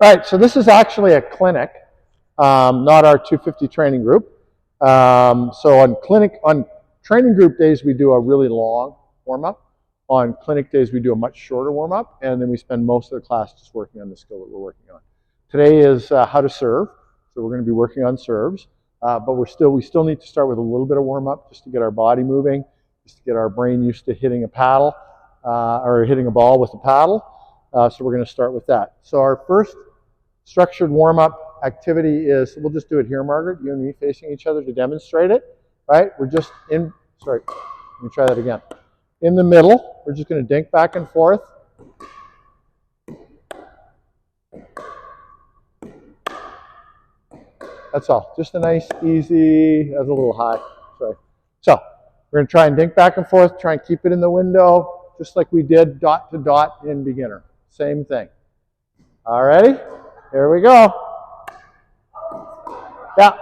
All right, so this is actually a clinic, not our 250 training group. So on training group days, we do a really long warm-up. On clinic days, we do a much shorter warm-up, and then we spend most of the class just working on the skill that we're working on. Today is how to serve, so we're going to be working on serves, but we still need to start with a little bit of warm-up just to get our body moving, just to get our brain used to hitting a paddle, or hitting a ball with a paddle. So we're going to start with that. So our first structured warm-up activity is, we'll just do it here, Margaret, you and me facing each other to demonstrate it, right? We're just in, sorry, let me try that again. In the middle, we're just going to dink back and forth. That's all. Just a nice, easy, that's a little high, sorry. So, we're going to try and dink back and forth, try and keep it in the window, just like we did dot to dot in beginner. Same thing. All righty? Here we go. Yeah.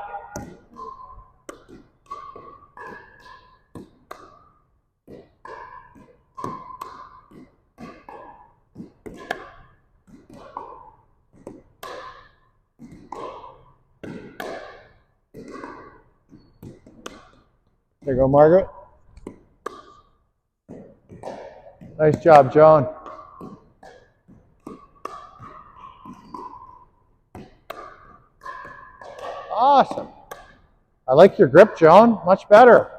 There you go, Margaret. Nice job, Joan. Awesome. I like your grip, Joan. Much better.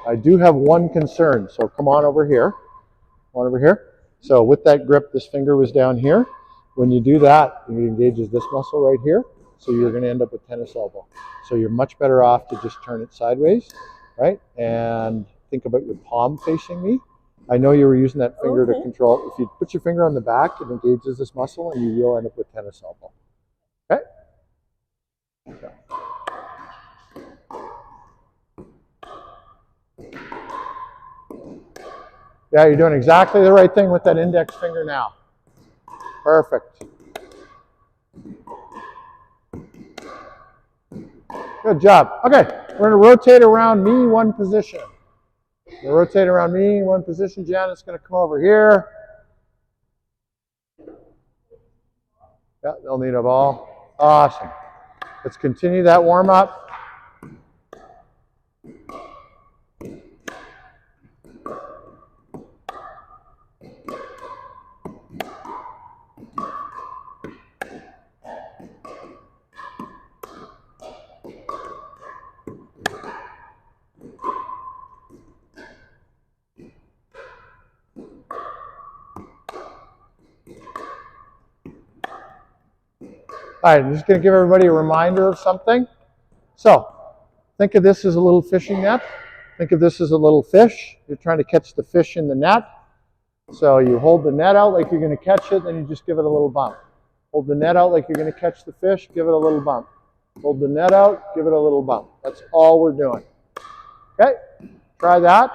I do have one concern, so come on over here. Come on over here. So with that grip, this finger was down here. When you do that, it engages this muscle right here, so you're going to end up with tennis elbow. So you're much better off to just turn it sideways, right? And think about your palm facing me. I know you were using that finger to control. If you put your finger on the back, it engages this muscle, and you will end up with tennis elbow. Okay? Okay. Yeah, you're doing exactly the right thing with that index finger now. Perfect. Good job. Okay, we're going to rotate around me one position. We'll rotate around me one position. Janet's going to come over here. Yeah, they'll need a ball. Awesome. Let's continue that warm up. All right, I'm just going to give everybody a reminder of something. So, think of this as a little fishing net. Think of this as a little fish. You're trying to catch the fish in the net. So you hold the net out like you're going to catch it, then you just give it a little bump. Hold the net out like you're going to catch the fish, give it a little bump. Hold the net out, give it a little bump. That's all we're doing. Okay, try that.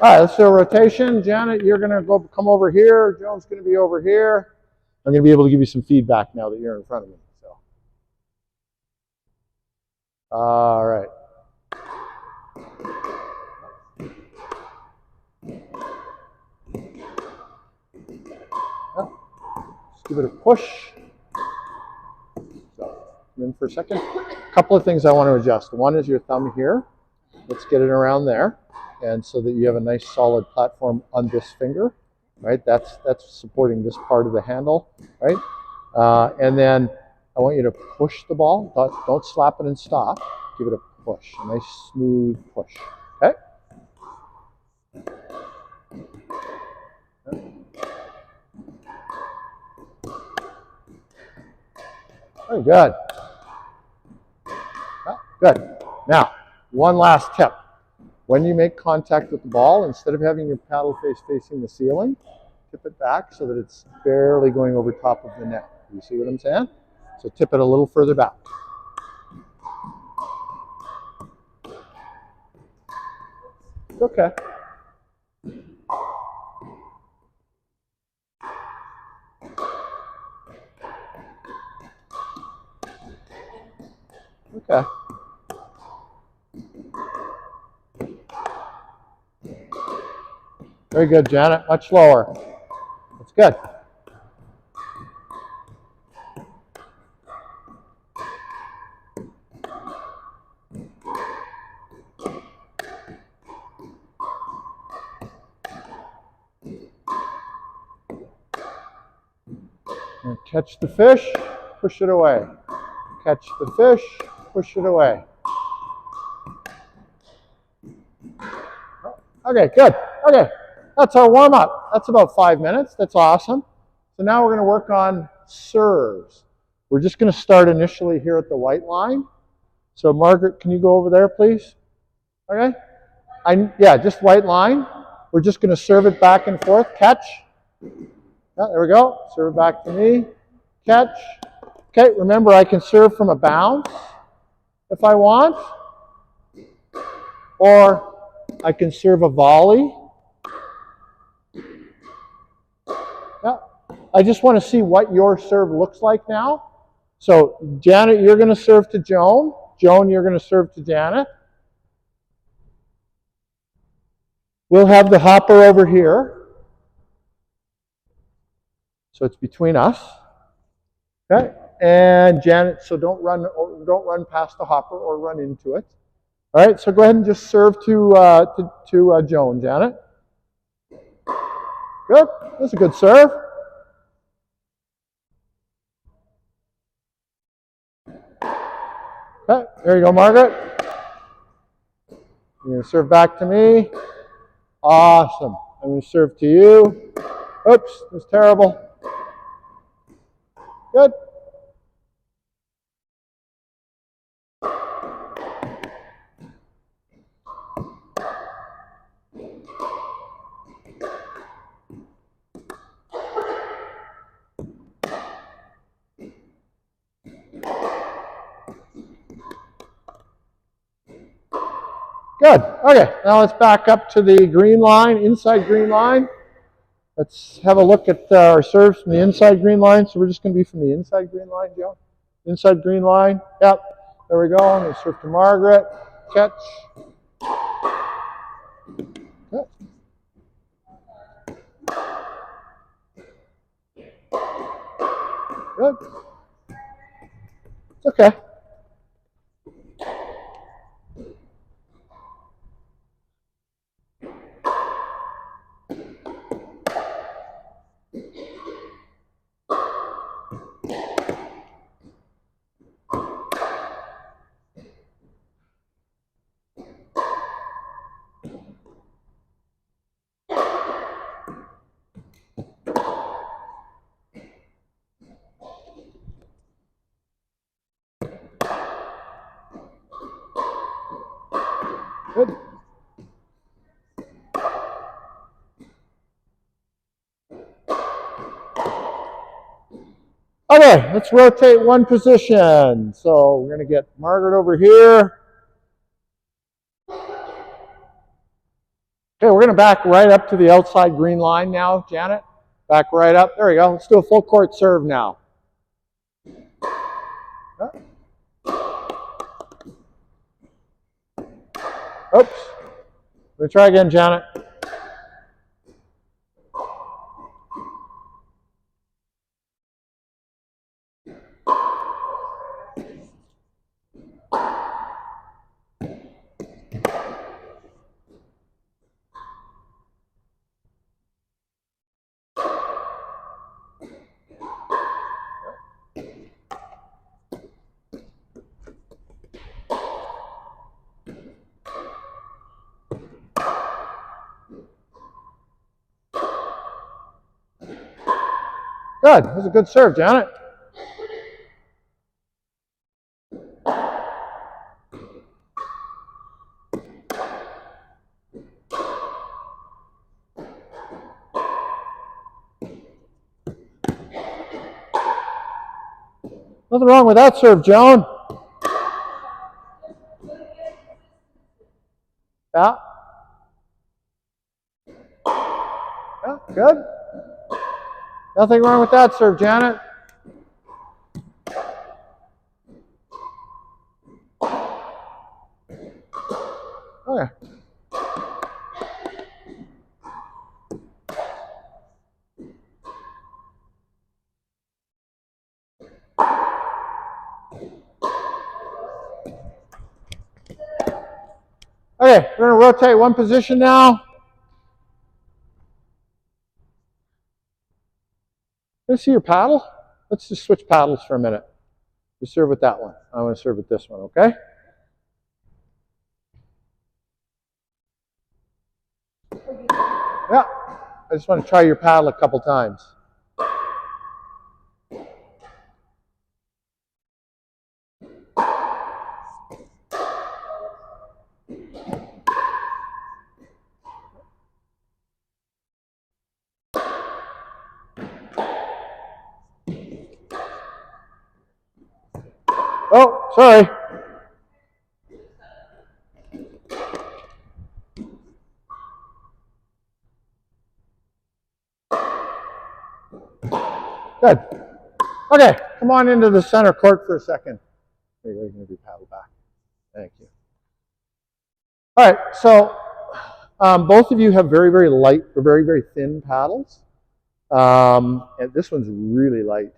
All right, let's do a rotation. Janet, you're going to come over here. Joan's going to be over here. I'm going to be able to give you some feedback now that you're in front of me. So, all right. Just give it a push. So, come in for a second. A couple of things I want to adjust. One is your thumb here. Let's get it around there, and so that you have a nice solid platform on this finger, right? That's supporting this part of the handle, right? And then I want you to push the ball. Don't slap it and stop. Give it a push, a nice smooth push. Okay. Very good. Good. Now, one last tip. When you make contact with the ball, instead of having your paddle face facing the ceiling, tip it back so that it's barely going over top of the net. You see what I'm saying? So tip it a little further back. Okay. Okay. Very good, Janet. Much lower. That's good. And catch the fish, push it away. Catch the fish, push it away. Okay, good. Okay, that's our warm-up. That's about 5 minutes. That's awesome. So now we're going to work on serves. We're just going to start initially here at the white line. So Margaret, can you go over there, please? Okay. Yeah, just white line. We're just going to serve it back and forth. Catch. Yeah, there we go. Serve it back to me. Catch. Okay, remember I can serve from a bounce if I want. Or I can serve a volley. Yeah. I just want to see what your serve looks like now. So Janet, you're going to serve to Joan. Joan, you're going to serve to Janet. We'll have the hopper over here. So it's between us. Okay. And Janet, so don't run past the hopper or run into it. All right, so go ahead and just serve to Joan, Janet. Good. That's a good serve. Okay, there you go, Margaret. You're going to serve back to me. Awesome. I'm going to serve to you. Oops, it was terrible. Good. Good. Okay, now let's back up to the green line, inside green line. Let's have a look at our serves from the inside green line. So we're just going to be from the inside green line, Joe. Inside green line. Yep. There we go. I'm going to serve to Margaret. Catch. Good. Good. It's okay. Good. Okay, let's rotate one position. So we're going to get Margaret over here. Okay, we're going to back right up to the outside green line now, Janet. Back right up. There we go. Let's do a full court serve now. Oops. We'll try again, Janet. Good. That was a good serve, Janet. Nothing wrong with that serve, Joan. Yeah. Yeah, good. Nothing wrong with that serve, Janet. Okay. Okay, we're going to rotate one position now. Let's see your paddle. Let's just switch paddles for a minute. You serve with that one. I want to serve with this one, okay? Yeah. I just want to try your paddle a couple times. Oh, sorry. Good. Okay, come on into the center court for a second. There you go, you can have your paddle back. Thank you. All right, so both of you have very, very light or very, very thin paddles. And this one's really light.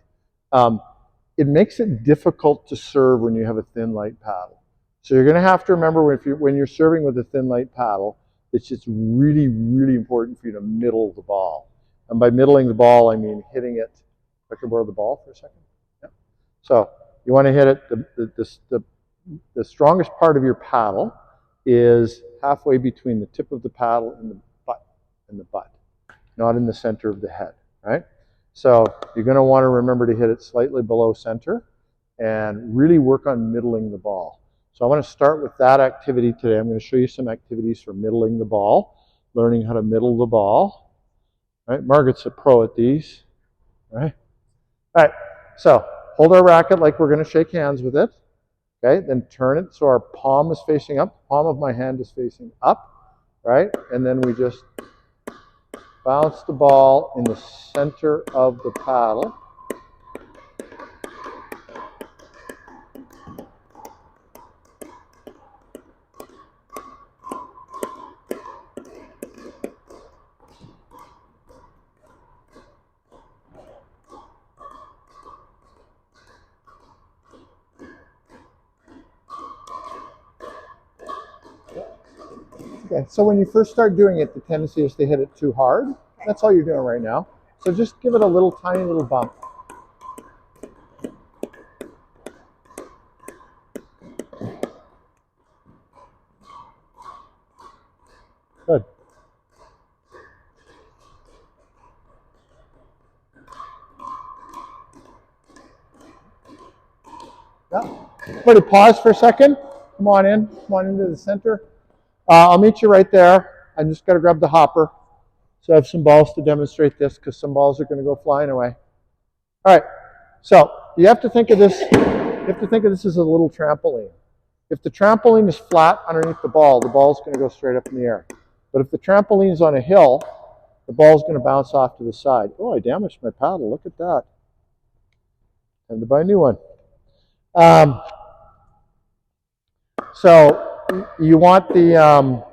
It makes it difficult to serve when you have a thin, light paddle. So you're going to have to remember when you're serving with a thin, light paddle, it's just really, really important for you to middle the ball. And by middling the ball, I mean hitting it. If I can borrow the ball for a second. Yeah. So you want to hit it. The strongest part of your paddle is halfway between the tip of the paddle and the butt, not in the center of the head, right? So you're going to want to remember to hit it slightly below center and really work on middling the ball. So I want to start with that activity today. I'm going to show you some activities for middling the ball, learning how to middle the ball. Right? Margaret's a pro at these. Right? All right. So hold our racket like we're going to shake hands with it. Okay. Then turn it so our palm is facing up. The palm of my hand is facing up. Right? And then we just bounce the ball in the center of the paddle. Okay, so when you first start doing it, the tendency is to hit it too hard. That's all you're doing right now. So just give it a little tiny little bump. Good. Yeah. Everybody pause for a second. Come on in. Come on into the center. I'll meet you right there. I just got to grab the hopper. So I have some balls to demonstrate this because some balls are going to go flying away. All right. So you have to think of this. You have to think of this as a little trampoline. If the trampoline is flat underneath the ball is going to go straight up in the air. But if the trampoline is on a hill, the ball is going to bounce off to the side. Oh, I damaged my paddle. Look at that. Time to buy a new one. So you want the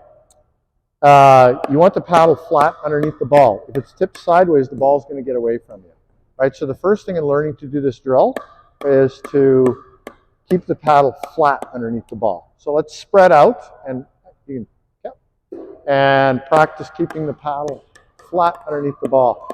paddle flat underneath the ball. If it's tipped sideways, the ball is going to get away from you. Right. So the first thing in learning to do this drill is to keep the paddle flat underneath the ball. So let's spread out and and practice keeping the paddle flat underneath the ball.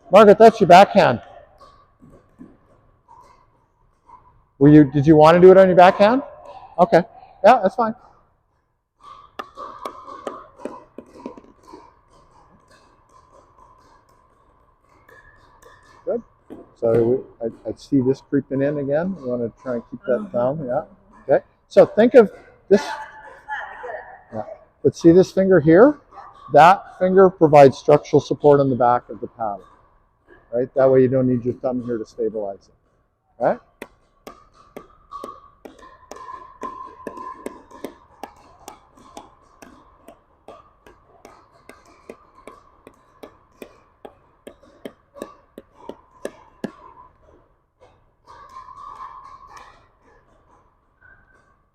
Margaret, that's your backhand. Did you want to do it on your backhand? Okay. Yeah, that's fine. Good. So I see this creeping in again. You want to try and keep that down, yeah. Okay. So think of this. Yeah. But see this finger here? That finger provides structural support on the back of the paddle, right? That way you don't need your thumb here to stabilize it, right?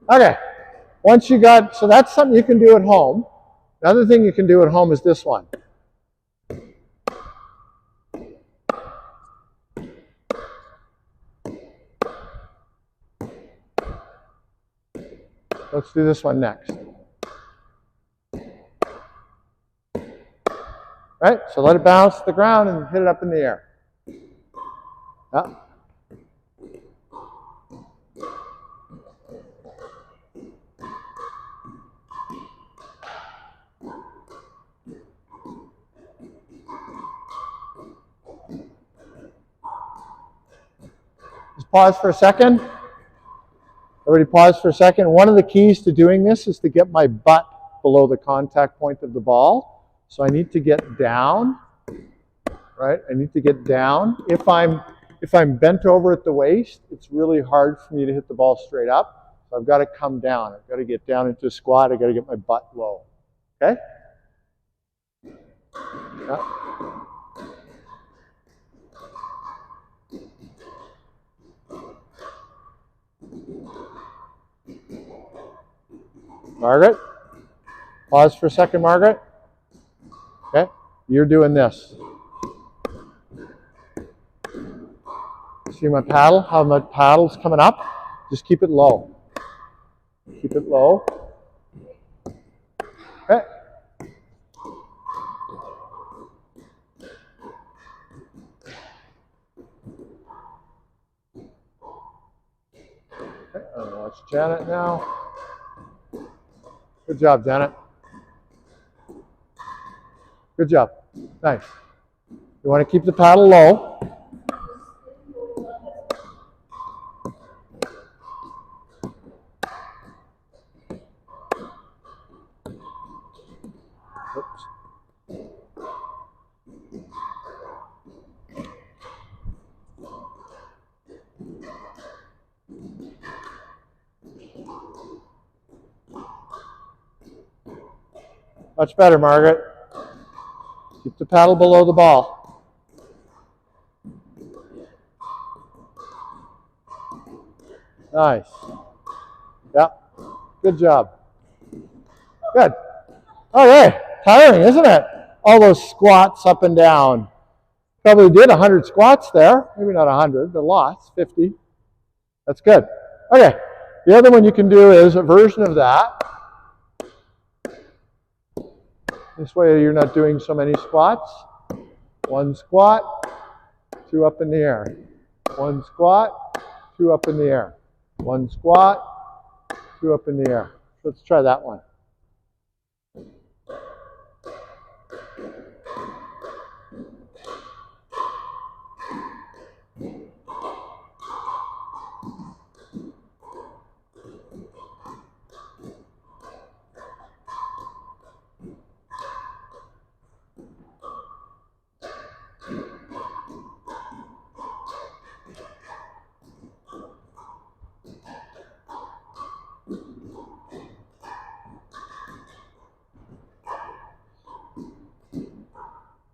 Okay. Once you got, so that's something you can do at home. Another thing you can do at home is this one. Let's do this one next. Right? So let it bounce to the ground and hit it up in the air. Yeah. Just pause for a second. Everybody pause for a second. One of the keys to doing this is to get my butt below the contact point of the ball. So I need to get down, right? I need to get down. If I'm bent over at the waist, it's really hard for me to hit the ball straight up. So I've got to come down. I've got to get down into a squat. I've got to get my butt low. Okay? Yeah. Margaret? Pause for a second, Margaret. Okay? You're doing this. See my paddle? How my paddle's coming up? Just keep it low. Keep it low. Okay? Okay, I'm going to watch Janet now. Good job, Janet. Good job. Nice. You want to keep the paddle low. Oops. Much better, Margaret. Keep the paddle below the ball. Nice. Yep. Good job. Good. Okay. Tiring, isn't it? All those squats up and down. Probably did 100 squats there. Maybe not 100, but lots, 50. That's good. Okay. The other one you can do is a version of that. This way you're not doing so many squats. One squat, two up in the air. One squat, two up in the air. One squat, two up in the air. Let's try that one.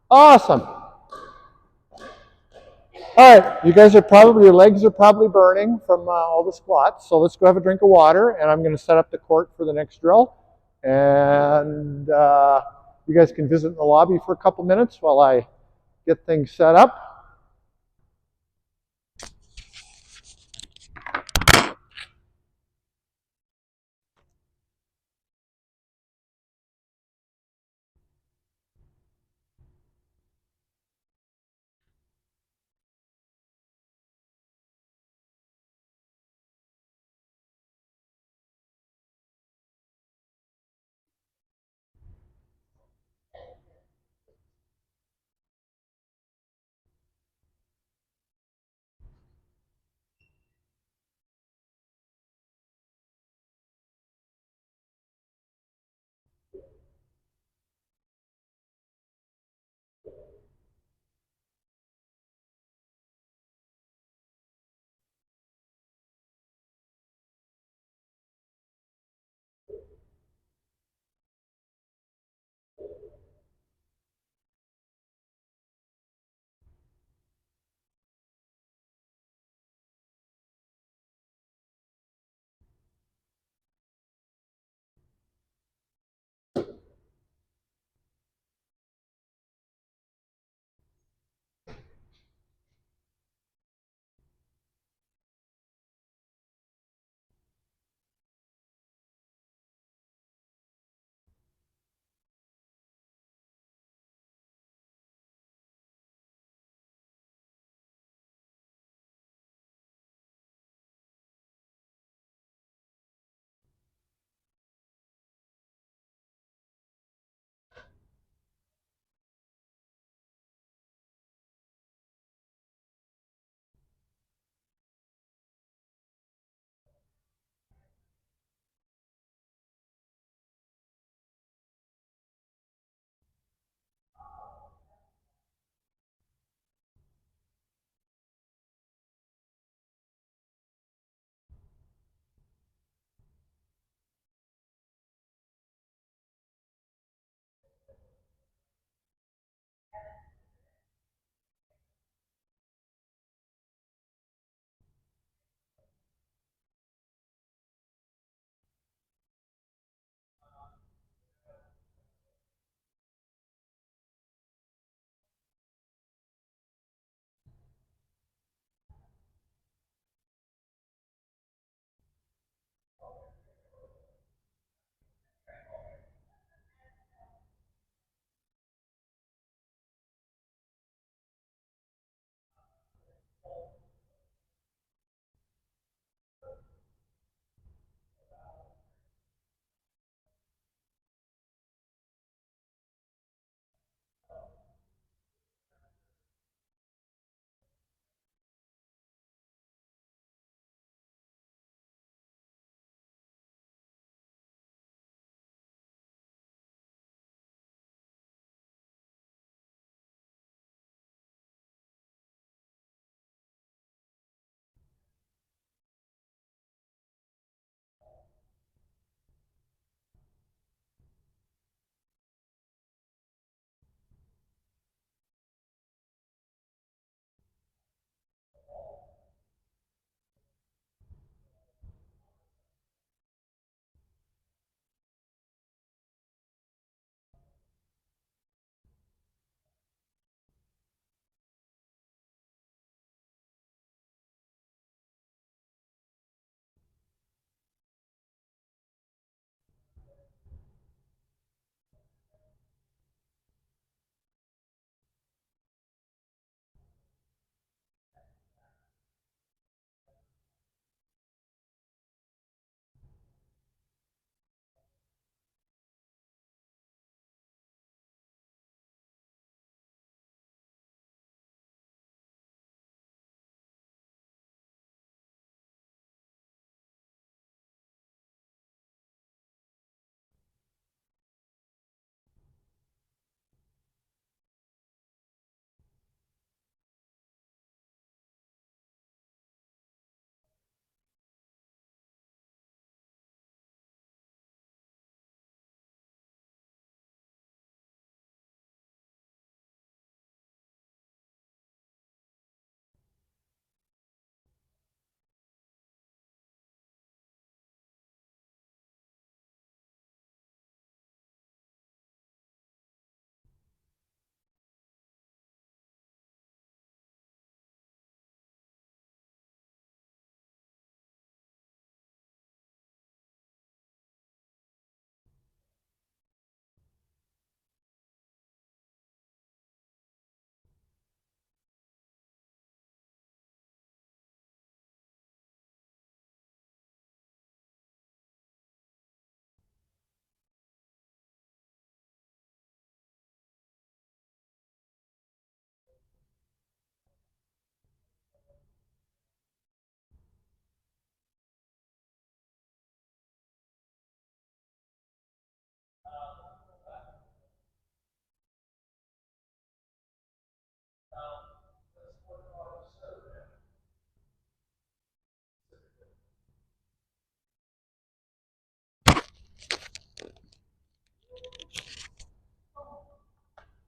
Awesome. All right, you guys are probably, your legs are probably burning from all the squats. So let's go have a drink of water, and I'm going to set up the court for the next drill. And you guys can visit in the lobby for a couple minutes while I get things set up.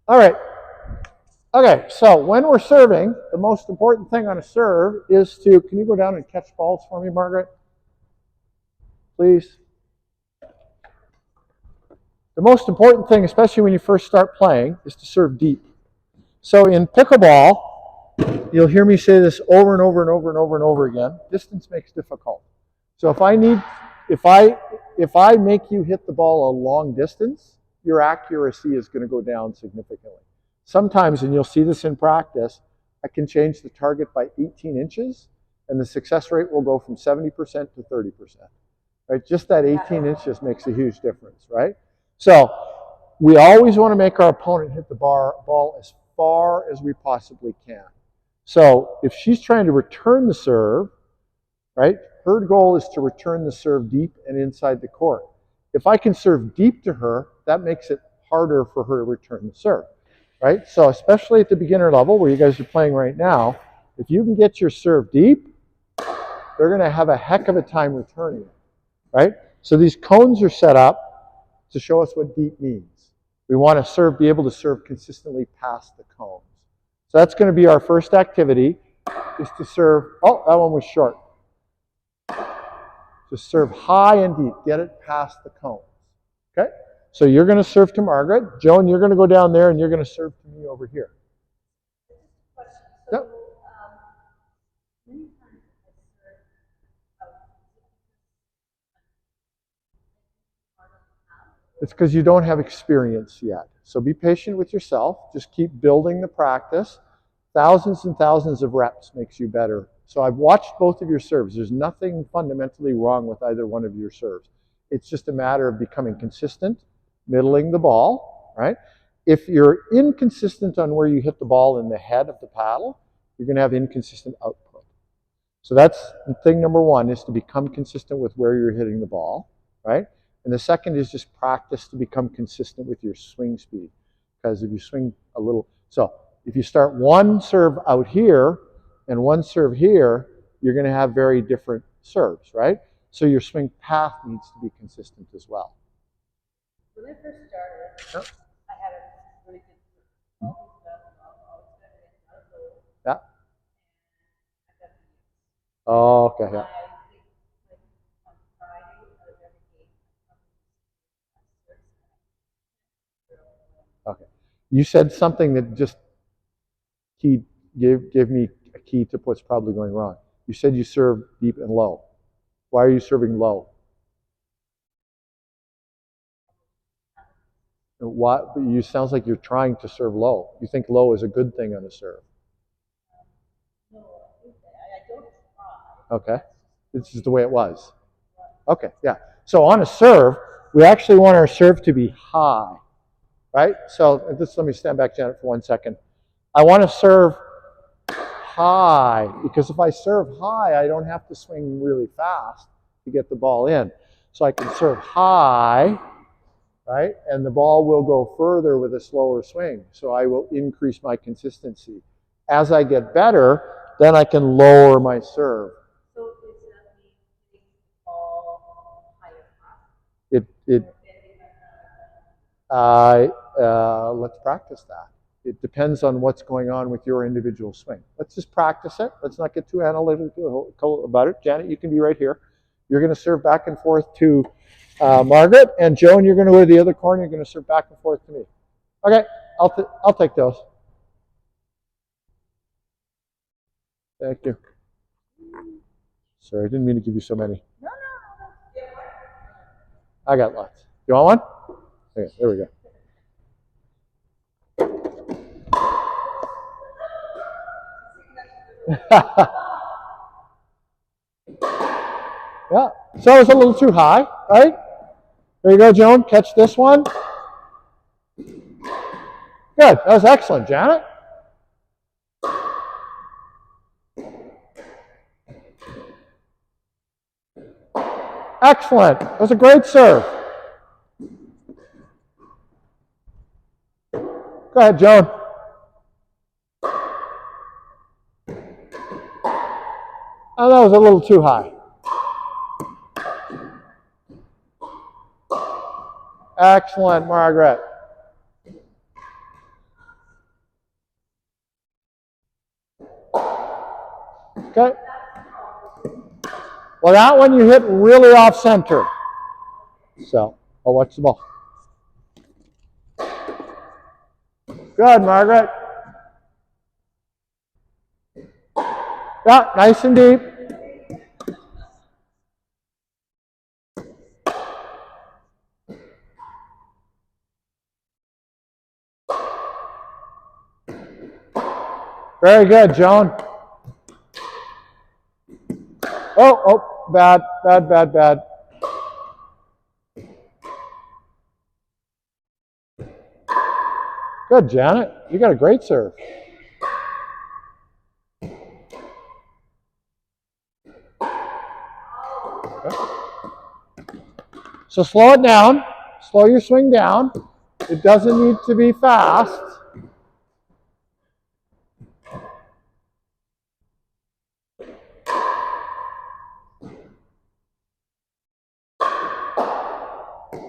All right. Okay, so when we're serving, the most important thing on a serve is to, can you go down and catch balls for me, Margaret? Please. The most important thing, especially when you first start playing, is to serve deep. So in pickleball, you'll hear me say this over and over and over and over and over again. Distance makes difficult. So if I make you hit the ball a long distance, your accuracy is going to go down significantly. Sometimes, and you'll see this in practice, I can change the target by 18 inches, and the success rate will go from 70% to 30%. Right? Just that 18 inches makes a huge difference, right? So we always want to make our opponent hit the ball as far as we possibly can. So if she's trying to return the serve, right, her goal is to return the serve deep and inside the court. If I can serve deep to her, that makes it harder for her to return the serve, right? So especially at the beginner level where you guys are playing right now, if you can get your serve deep, they're going to have a heck of a time returning it, right? So these cones are set up to show us what deep means. We want to be able to serve consistently past the cones. So that's going to be our first activity, is to serve, oh, that one was short. To serve high and deep, get it past the cones. Okay? So you're going to serve to Margaret. Joan, you're going to go down there and you're going to serve to me over here. Yep. It's because you don't have experience yet. So be patient with yourself. Just keep building the practice. Thousands and thousands of reps makes you better. So I've watched both of your serves. There's nothing fundamentally wrong with either one of your serves. It's just a matter of becoming consistent, middling the ball, right? If you're inconsistent on where you hit the ball in the head of the paddle, you're going to have inconsistent output. So that's thing number one, is to become consistent with where you're hitting the ball, right? And the second is just practice to become consistent with your swing speed. Because if you swing a little, so if you start one serve out here and one serve here, you're going to have very different serves, right? So your swing path needs to be consistent as well. When I first started, I had a really good serve. Yeah. Oh, okay, yeah. Okay. You said something that just gave me a key to what's probably going wrong. You said you serve deep and low. Why are you serving low? Why? You sounds like you're trying to serve low. You think low is a good thing on a serve. No, I don't try. Okay. This is the way it was. Okay, yeah. So on a serve, we actually want our serve to be high, right? So just let me stand back, Janet, for 1 second. I want to serve high, because if I serve high, I don't have to swing really fast to get the ball in. So I can serve high, right? And the ball will go further with a slower swing. So I will increase my consistency. As I get better, then I can lower my serve. So is that me hitting the ball higher up? Let's practice that. It depends on what's going on with your individual swing. Let's just practice it. Let's not get too analytical about it. Janet, you can be right here. You're going to serve back and forth to Margaret, and Joan, you're going to go to the other corner. You're going to serve back and forth to me. Okay, I'll take those. Thank you. Sorry, I didn't mean to give you so many. No. I got lots. You want one? Okay, there we go. Yeah, so it's a little too high, right? There you go, Joan. Catch this one. Good. That was excellent, Janet. Excellent. That was a great serve. Go ahead, Joan. Oh, that was a little too high. Excellent, Margaret. Okay. Well, that one you hit really off center. So, I'll watch the ball. Good, Margaret. Yeah, nice and deep. Very good, Joan. Oh, bad. Good, Janet. You got a great serve. Okay. So slow it down. Slow your swing down. It doesn't need to be fast.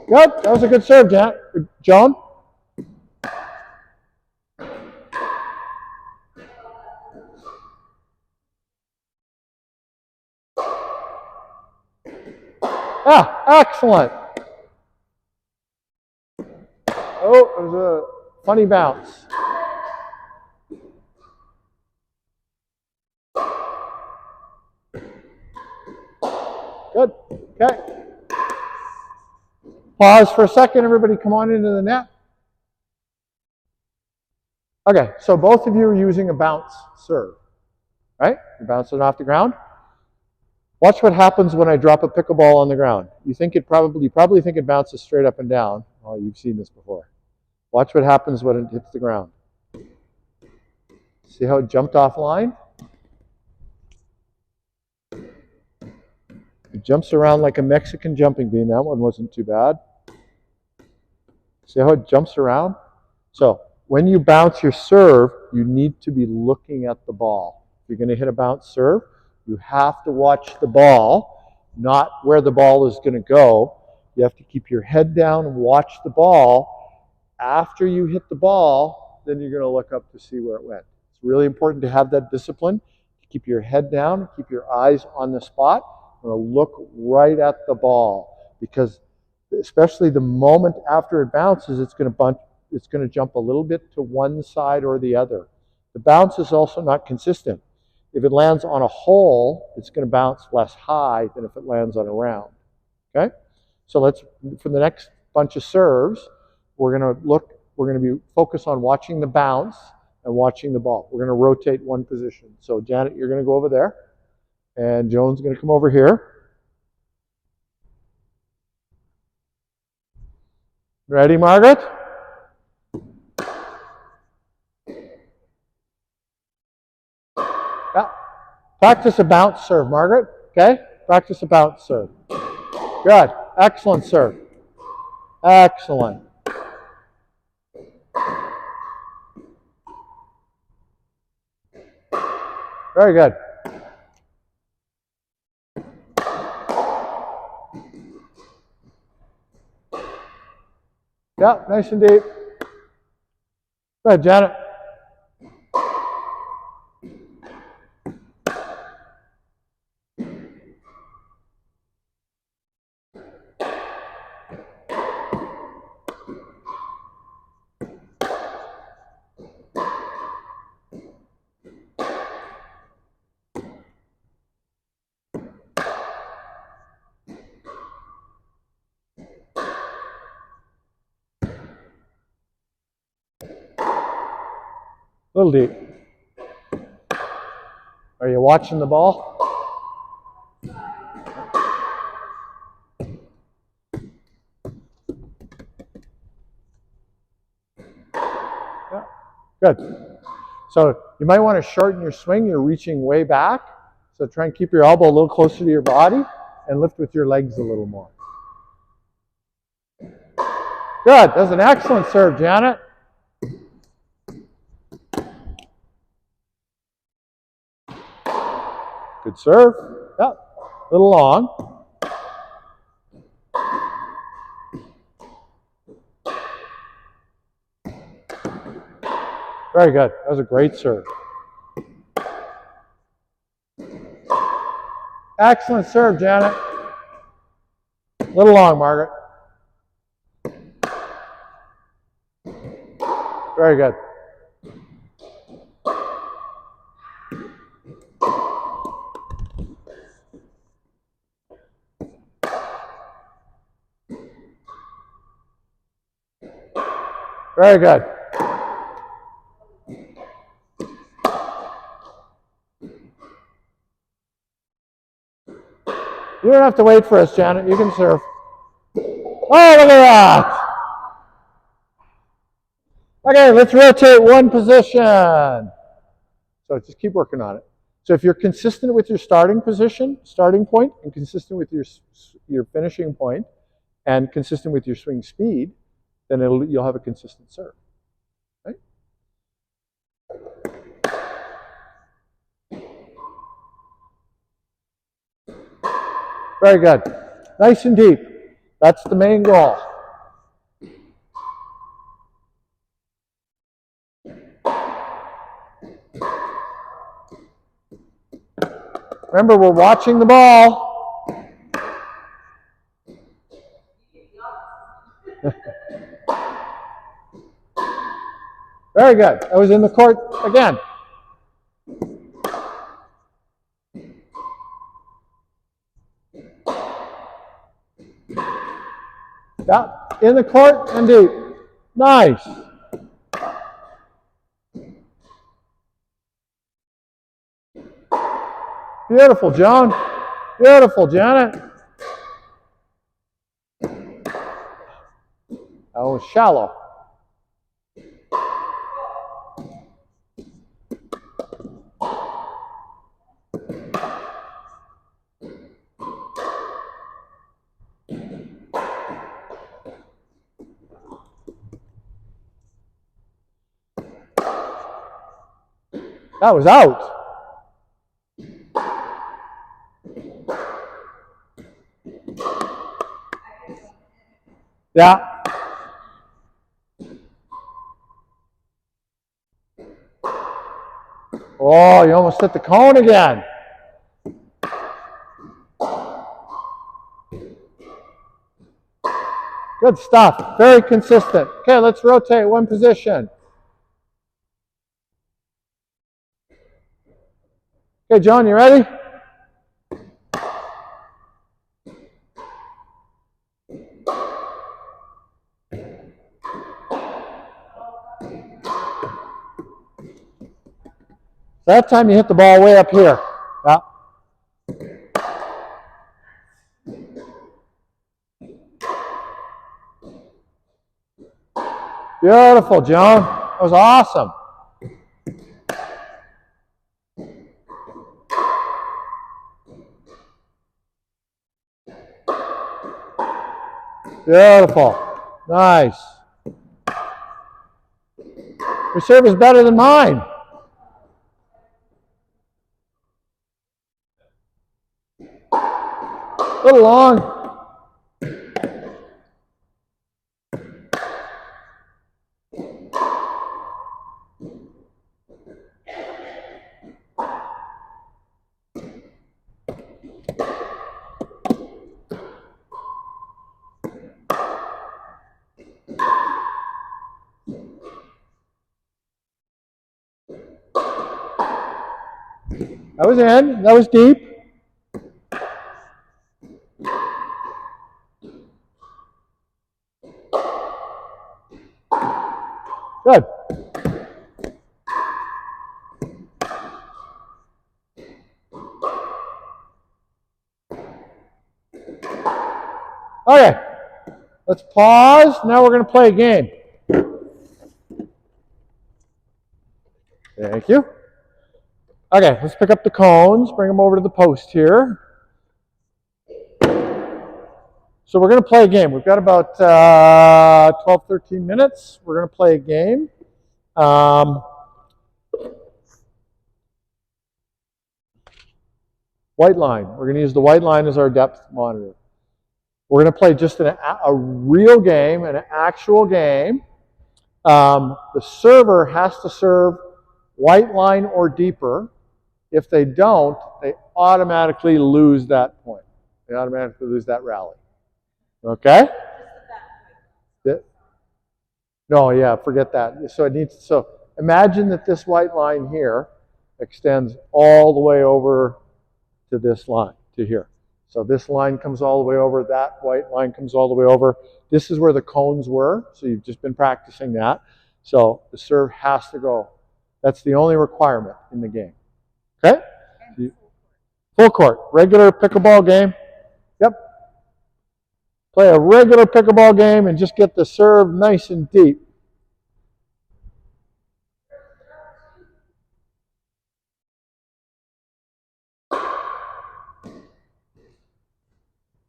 Good. That was a good serve, Joan. Ah, excellent. Oh, it was a funny bounce. Good. Okay. Pause for a second. Everybody come on into the net. Okay, so both of you are using a bounce serve, right? You're bouncing off the ground. Watch what happens when I drop a pickleball on the ground. You probably think it bounces straight up and down. Oh, you've seen this before. Watch what happens when it hits the ground. See how it jumped offline? It jumps around like a Mexican jumping bean. That one wasn't too bad. See how it jumps around? So when you bounce your serve, you need to be looking at the ball. If you're going to hit a bounce serve, you have to watch the ball, not where the ball is going to go. You have to keep your head down and watch the ball. After you hit the ball, then you're going to look up to see where it went. It's really important to have that discipline. To keep your head down, keep your eyes on the spot, and look right at the ball, because especially the moment after it bounces, it's going to jump a little bit to one side or the other. The bounce is also not consistent. If it lands on a hole, it's going to bounce less high than if it lands on a round. Okay? So for the next bunch of serves, we're going to be focused on watching the bounce and watching the ball. We're going to rotate one position. So Janet, you're going to go over there, and Joan's going to come over here. Ready, Margaret? Yeah. Practice a bounce serve, Margaret. Okay? Practice a bounce serve. Good. Excellent serve. Excellent. Very good. Yeah, nice and deep. Go ahead, Janet. A little deep. Are you watching the ball? Yeah. Good. So you might want to shorten your swing. You're reaching way back. So try and keep your elbow a little closer to your body and lift with your legs a little more. Good. That's an excellent serve, Janet. Good serve. Yeah. A little long. Very good. That was a great serve. Excellent serve, Janet. A little long, Margaret. Very good. Very good. You don't have to wait for us, Janet. You can serve. Oh, look at that. Okay, let's rotate one position. So just keep working on it. So if you're consistent with your starting position, starting point, and consistent with your finishing point, and consistent with your swing speed, then you'll have a consistent serve. Right? Very good. Nice and deep. That's the main goal. Remember, we're watching the ball. Very good. I was in the court again. Yeah, in the court and deep. Nice. Beautiful, Joan. Beautiful, Janet. That was shallow. That was out. Yeah. Oh, you almost hit the cone again. Good stuff. Very consistent. Okay, let's rotate one position. Okay, John, you ready? That time you hit the ball way up here. Yeah. Beautiful, Joan. That was awesome. Beautiful. Nice. Your serve is better than mine. A little long. That was in. That was deep. Good. Okay. Let's pause. Now we're going to play a game. Thank you. Okay, let's pick up the cones, bring them over to the post here. So we're going to play a game. We've got about 12, 13 minutes. We're going to play a game. White line. We're going to use the white line as our depth monitor. We're going to play just a real game, an actual game. The server has to serve white line or deeper. If they don't, they automatically lose that point. They automatically lose that rally. Okay? Yeah. No, yeah, forget that. So it needs. So imagine that this white line here extends all the way over to this line, to here. So this line comes all the way over, that white line comes all the way over. This is where the cones were, so you've just been practicing that. So the serve has to go. That's the only requirement in the game. Okay? Full court. Regular pickleball game. Yep. Play a regular pickleball game and just get the serve nice and deep.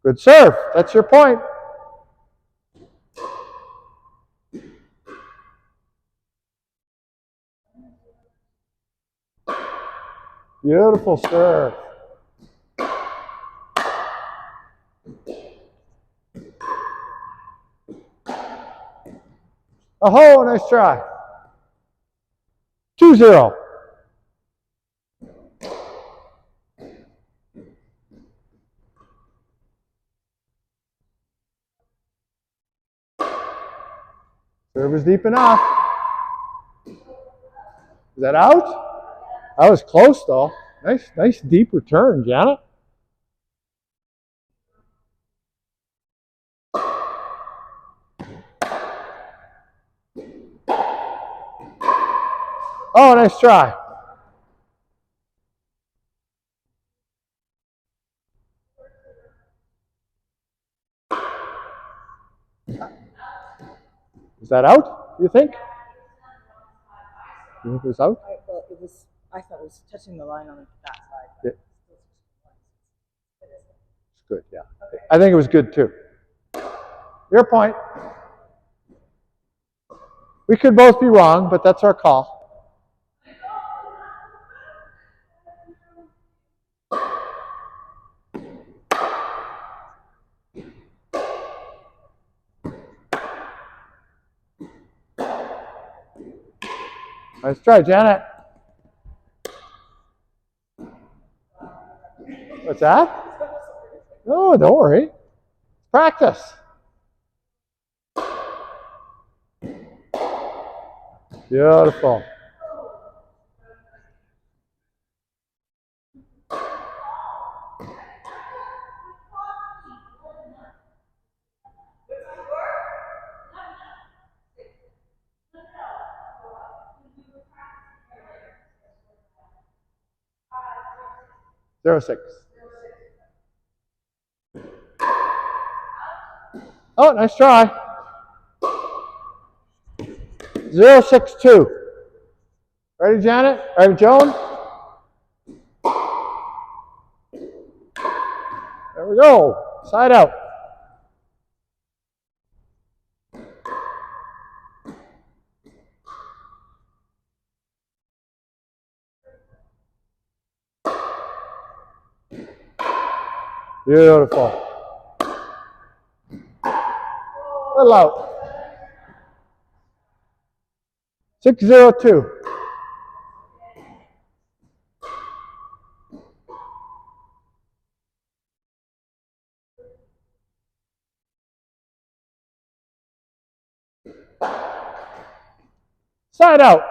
Good serve. That's your point. Beautiful serve. Oh, nice try. 2-0. Serve is deep enough. Is that out? That was close though. Nice deep return, Janet. Oh, nice try. Is that out, do you think? You think it was out? Well, it was. I thought it was touching the line on that side. Yeah. It's good, yeah. Okay. I think it was good too. Your point. We could both be wrong, but that's our call. Nice try, Janet. What's that? No, don't worry. Practice. Beautiful. Zero six. Oh, nice try. 0-6-2. Ready, Janet? Ready, Joan? There we go. Side out. Beautiful. Little out. 6-0-2. Side out.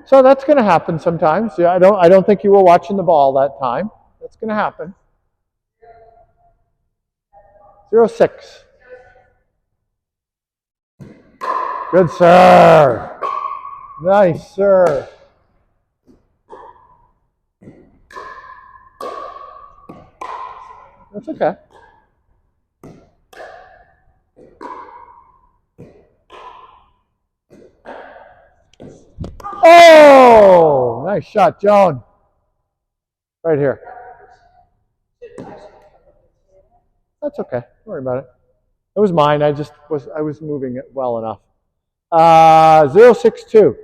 So that's going to happen sometimes. Yeah, I don't think you were watching the ball that time. That's going to happen. 0-6. Good serve. Nice serve. That's okay. Oh, nice shot, Joan. Right here. That's okay. Don't worry about it. It was mine. I was moving it well enough. 0-6-2.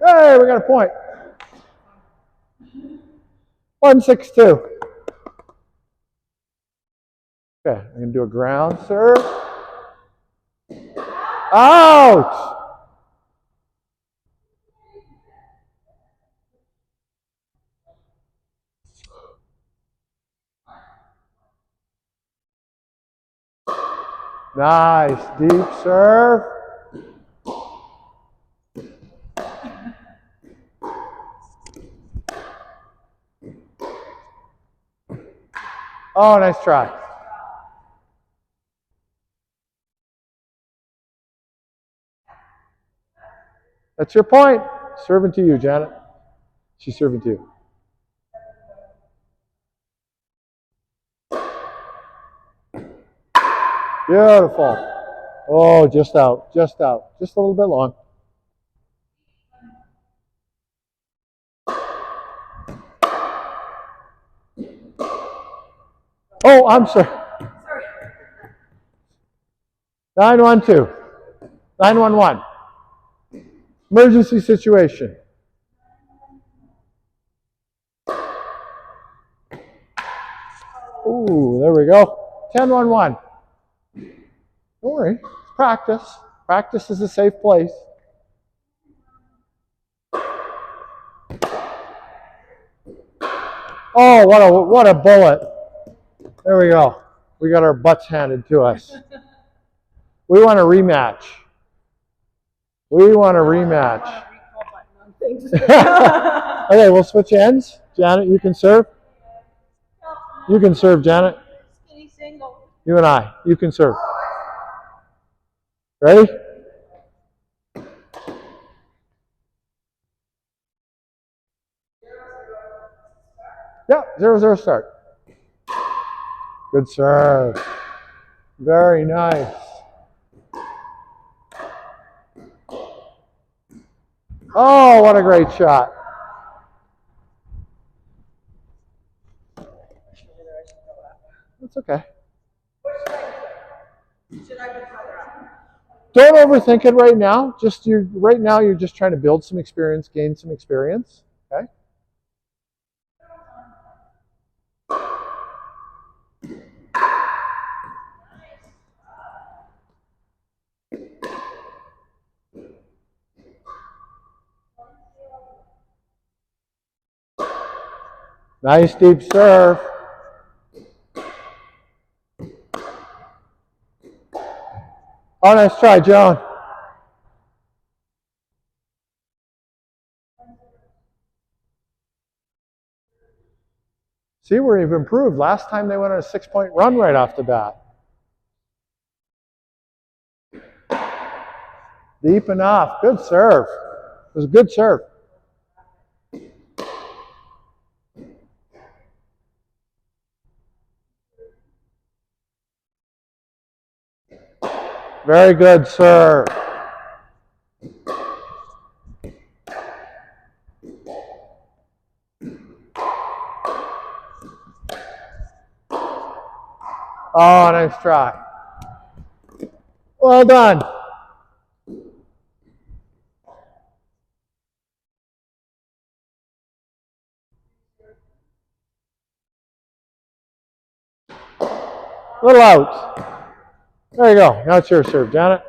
Hey, we got a point. 1-6-2. Okay, I'm going to do a ground serve. Out! Nice, deep serve. Oh, nice try. That's your point. Serving to you, Janet. She's serving to you. Beautiful. Oh, just out, just out. Just a little bit long. Oh, I'm sorry. 912. 911. Emergency situation. Ooh, there we go. 1011. Don't worry. It's practice. Practice is a safe place. Oh, what a bullet. There we go. We got our butts handed to us. We want a rematch. We want a rematch. Okay, we'll switch ends. Janet, you can serve. You can serve, Janet. Skinny single. You and I. You can serve. Ready? Yeah, 0-0 start. Good serve. Very nice. Oh, what a great shot. That's okay. Don't overthink it right now. Right now you're just trying to build some experience, gain some experience. Okay? Nice deep serve. Oh, nice try, Joan. See, we've improved. Last time they went on a 6-point run right off the bat. Deep enough. Good serve. It was a good serve. Very good serve. Oh, nice try. Well done. Little out. There you go. Now it's your serve, Janet.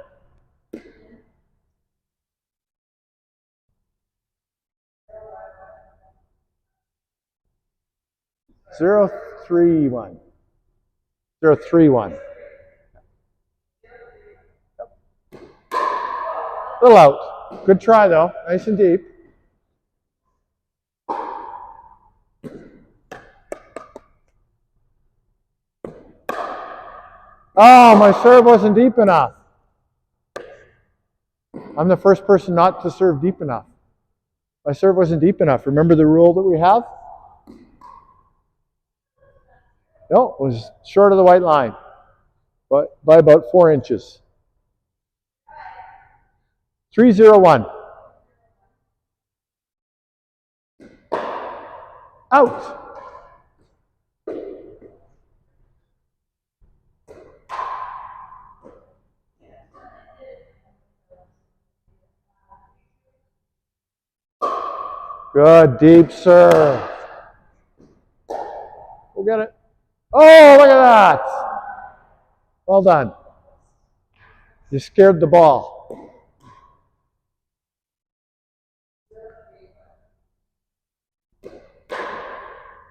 Zero, 3-1. 0-3-1. Little out. Good try though. Nice and deep. Oh, my serve wasn't deep enough. I'm the first person not to serve deep enough. My serve wasn't deep enough. Remember the rule that we have? No, it was short of the white line, but by about 4 inches. 3-0-1. Out. Good deep serve. We'll get it. Oh, look at that. Well done. You scared the ball.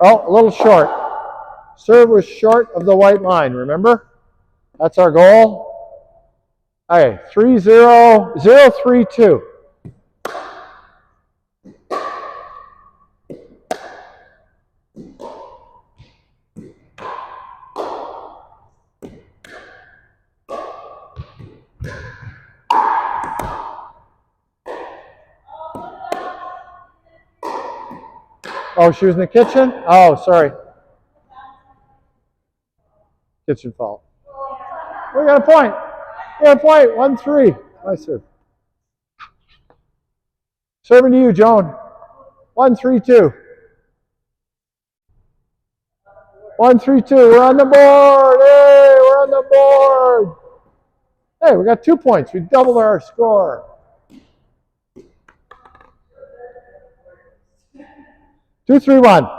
Oh, a little short. Serve was short of the white line, remember? That's our goal. Okay, 3-0, 0-3-2. Oh, she was in the kitchen? Oh, sorry. Kitchen fault. We got a point. We got a point. 1-3. Nice serve. Serving to you, Joan. 1-3-2. 1-3-2. We're on the board. Hey, we're on the board. Hey, we got 2 points. We doubled our score. 2-3-1.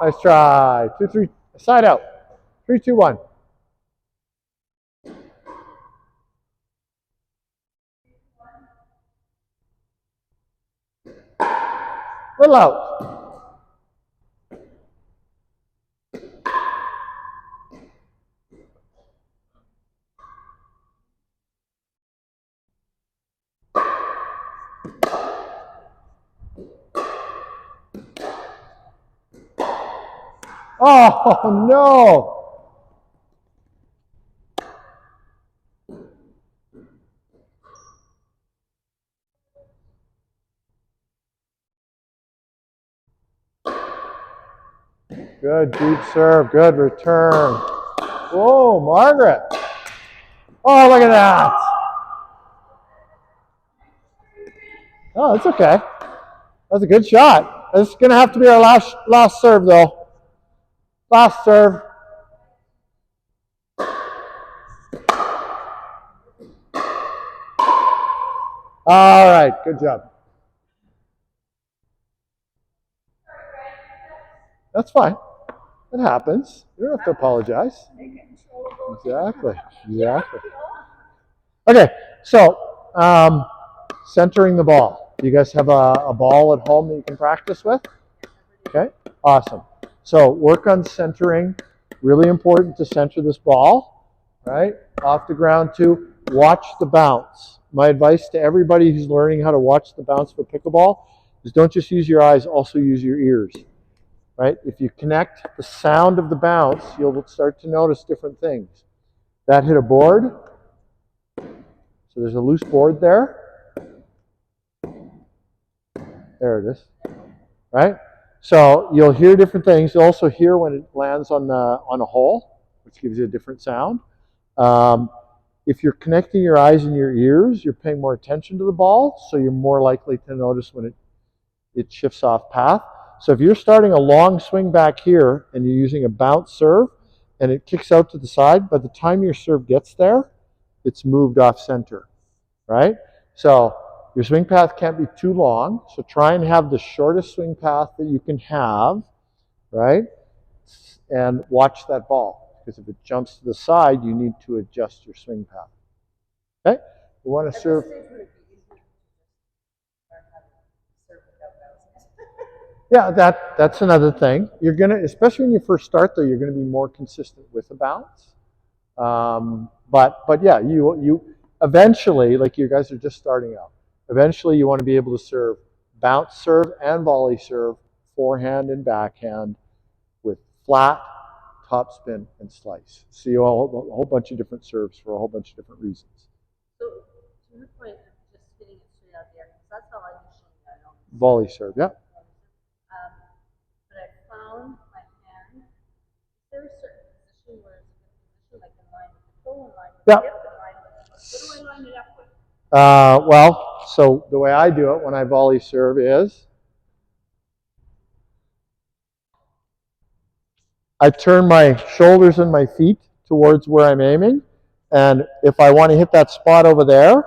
Nice try. 2-3. Side out. 3-2-1. Little out. Oh, no. Good deep serve. Good return. Whoa, Margaret. Oh, look at that. Oh, that's okay. That's a good shot. This is going to have to be our last serve, though. Last serve. All right, good job. That's fine. It happens. You don't have to apologize. Exactly. Exactly. Okay, so centering the ball. Do you guys have a ball at home that you can practice with? Okay, awesome. So work on centering. Really important to center this ball, right? Off the ground too. Watch the bounce. My advice to everybody who's learning how to watch the bounce for pickleball is don't just use your eyes, also use your ears, right? If you connect the sound of the bounce, you'll start to notice different things. That hit a board. So there's a loose board there. There it is, right? So you'll hear different things. You'll also hear when it lands on a hole, which gives you a different sound. If you're connecting your eyes and your ears, you're paying more attention to the ball, so you're more likely to notice when it shifts off path. So if you're starting a long swing back here and you're using a bounce serve and it kicks out to the side, by the time your serve gets there, it's moved off center, right? So your swing path can't be too long, so try and have the shortest swing path that you can have, right? And watch that ball, because if it jumps to the side, you need to adjust your swing path. Okay? We want to serve. Yeah, that's another thing. You're gonna, especially when you first start, though, you're gonna be more consistent with the bounce. But yeah, you eventually, like you guys are just starting out. Eventually, you want to be able to serve bounce serve and volley serve, forehand and backhand, with flat, topspin, and slice. So you all a whole bunch of different serves for a whole bunch of different reasons. So, to your point of just hitting it straight out there, because that's how I usually know. Volley serve, yeah. But I found my hand, there's a certain position where it's a good position, like in line with the toe, in line with the hip, in line with, what do I line it up with? Well, so the way I do it when I volley serve is I turn my shoulders and my feet towards where I'm aiming, and if I want to hit that spot over there,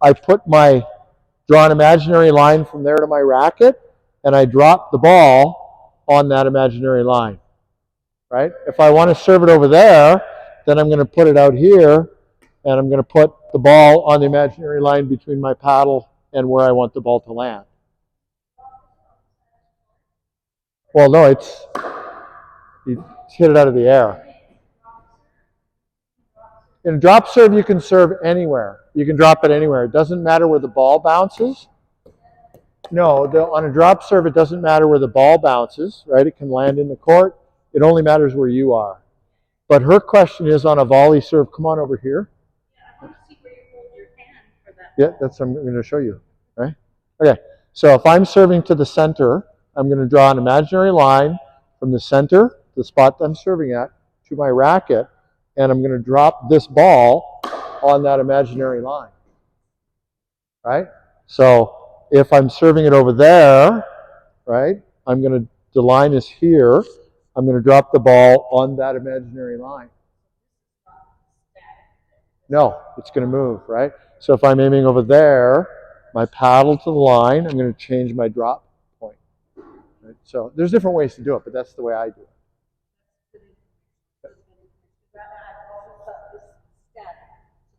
I draw an imaginary line from there to my racket, and I drop the ball on that imaginary line, right? If I want to serve it over there, then I'm going to put it out here, and I'm going to put the ball on the imaginary line between my paddle and where I want the ball to land. Well, no, you hit it out of the air. In a drop serve, you can serve anywhere. You can drop it anywhere. It doesn't matter where the ball bounces. No, on a drop serve, it doesn't matter where the ball bounces, right? It can land in the court. It only matters where you are. But her question is on a volley serve. Come on over here. Yeah, I want to see where you hold your hand for that. Yeah, that's what I'm going to show you, right? Okay, so if I'm serving to the center, I'm going to draw an imaginary line from the center, the spot that I'm serving at, to my racket, and I'm going to drop this ball on that imaginary line, right? So if I'm serving it over there, right, the line is here, I'm going to drop the ball on that imaginary line. No, it's going to move, right? So if I'm aiming over there, my paddle to the line, I'm going to change my drop point. Right? So there's different ways to do it, but that's the way I do it.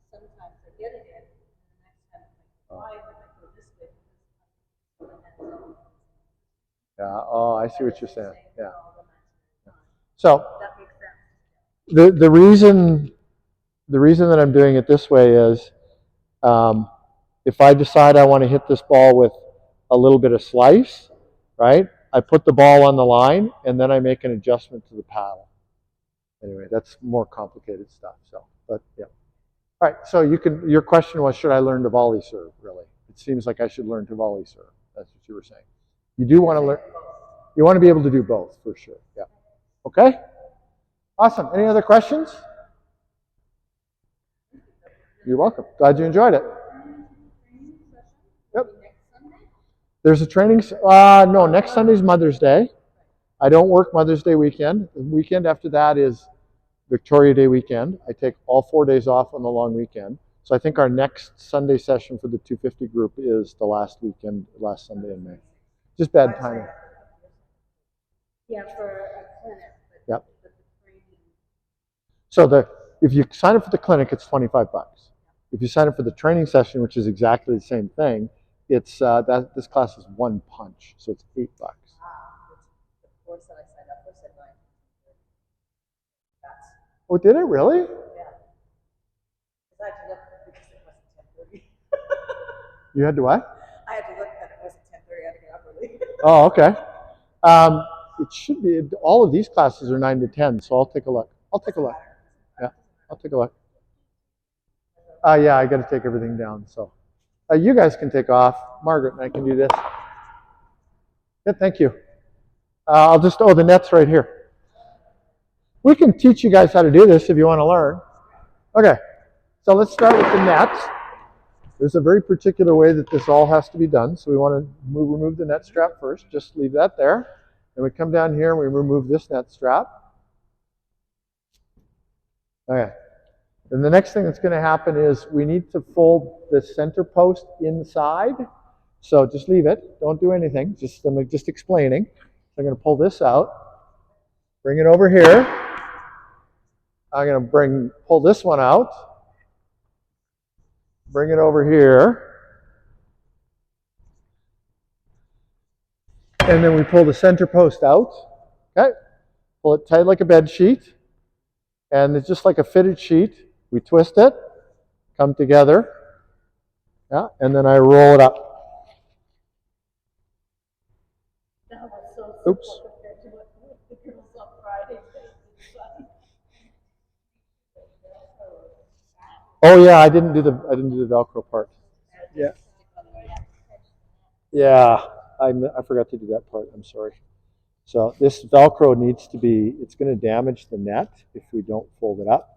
Sometimes I get it in, and the next time I fly, I go this way because Yeah, oh, I see what you're saying. Yeah. So that makes sense. the reason that I'm doing it this way is if I decide I want to hit this ball with a little bit of slice, right, I put the ball on the line, and then I make an adjustment to the paddle. Anyway, that's more complicated stuff. So, but yeah. All right, so your question was, should I learn to volley serve, really? It seems like I should learn to volley serve. That's what you were saying. You do want to learn, you want to be able to do both, for sure. Yeah. Okay? Awesome. Any other questions? You're welcome. Glad you enjoyed it. Yep. There's a training, no, next Sunday's Mother's Day. I don't work Mother's Day weekend. The weekend after that is Victoria Day weekend. I take all 4 days off on the long weekend. So I think our next Sunday session for the 250 group is the last Sunday in May. Just bad timing. Yeah, for a clinic. Yep. But the training. So if you sign up for the clinic, it's $25. If you sign up for the training session, which is exactly the same thing, it's this class is one punch, so it's $8. The course that I signed up for said 9. That's, Oh, did it really? yeah. Because I had to look because it wasn't 10:30. You had to what? I had to look that it wasn't 10:30. I had to get up early. Oh, okay. It should be, all of these classes are 9 to 10, so I'll take a look. Yeah, I'll take a look. Yeah, I got to take everything down, so. You guys can take off. Margaret and I can do this. Yeah, thank you. The net's right here. We can teach you guys how to do this if you want to learn. Okay, so let's start with the net. There's a very particular way that this all has to be done. So we want to remove the net strap first. Just leave that there. Then we come down here and we remove this net strap. Okay. And the next thing that's going to happen is we need to fold the center post inside. So just leave it. Don't do anything. I'm just explaining. So I'm going to pull this out. Bring it over here. I'm going to pull this one out. Bring it over here. And then we pull the center post out. Okay. Pull it tight like a bed sheet. And it's just like a fitted sheet. We twist it, come together, yeah, and then I roll it up. That was so Oops. simple compared to what the girls on Friday did. Oh yeah, I didn't do the Velcro part. Yeah. Yeah, I forgot to do that part. I'm sorry. So this Velcro needs to be. It's going to damage the net if we don't fold it up.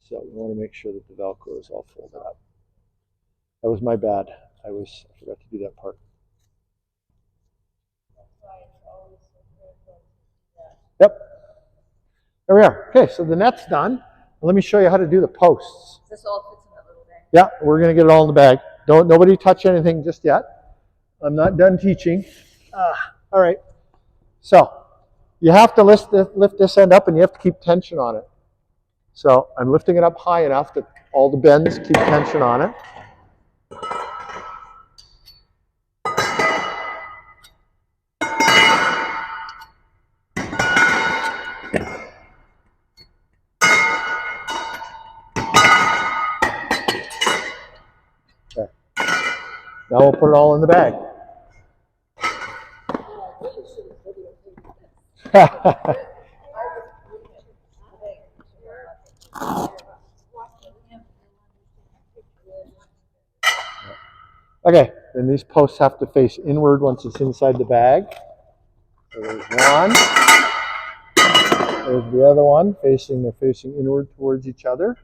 So we want to make sure that the Velcro is all folded up. That was my bad. I forgot to do that part. Yep. There we are. Okay, so the net's done. Let me show you how to do the posts. This all fits in that little bag. Yeah, we're going to get it all in the bag. Nobody touch anything just yet. I'm not done teaching. All right. So you have to lift this end up, and you have to keep tension on it. So I'm lifting it up high enough that all the bends keep tension on it. Okay. Now we'll put it all in the bag. Okay, then these posts have to face inward once it's inside the bag. So there's one. There's the other one. They're facing inward towards each other.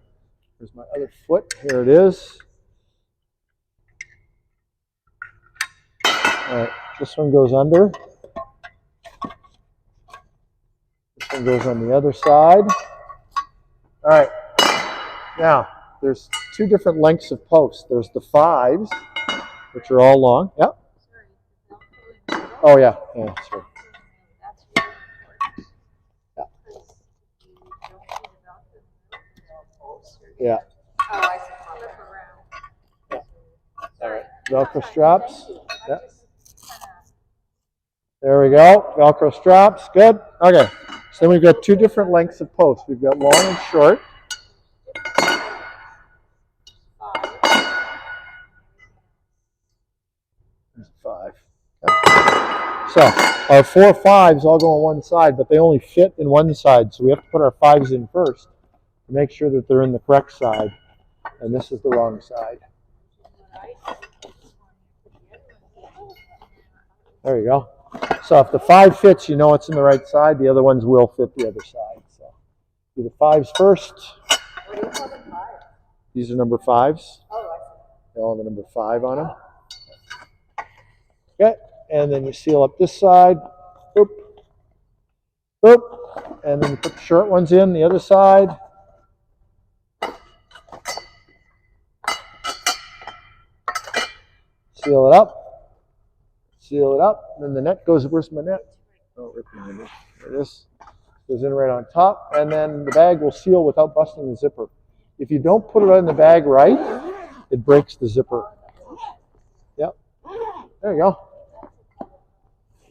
There's my other foot. Here it is. All right, this one goes under. This one goes on the other side. All right, now there's two different lengths of posts. There's the 5s, which are all long. Yep. Oh, yeah. Yeah, sorry. Yeah. Oh, I see. Flip around. All right. Velcro straps. Yep. There we go. Velcro straps. Good. Okay. So then we've got two different lengths of posts. We've got long and short. There's 5. Okay. So our 4 5s all go on one side, but they only fit in one side. So we have to put our 5s in first to make sure that they're in the correct side. And this is the wrong side. There you go. So if the 5 fits, you know it's in the right side. The other ones will fit the other side. So do the 5s first. What do you call them? 5? These are number 5s. Oh, I see. They all have a number 5 on them. Okay, and then you seal up this side. Boop. Boop. And then you put the short ones in the other side. Seal it up. Seal it up. And then the net goes, where's my net? Oh, there it is. Goes in right on top. And then the bag will seal without busting the zipper. If you don't put it in the bag right, it breaks the zipper. Yep. There you go.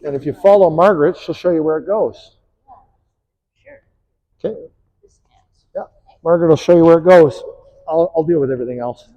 And if you follow Margaret, she'll show you where it goes. Okay. Yeah. Margaret will show you where it goes. I'll deal with everything else.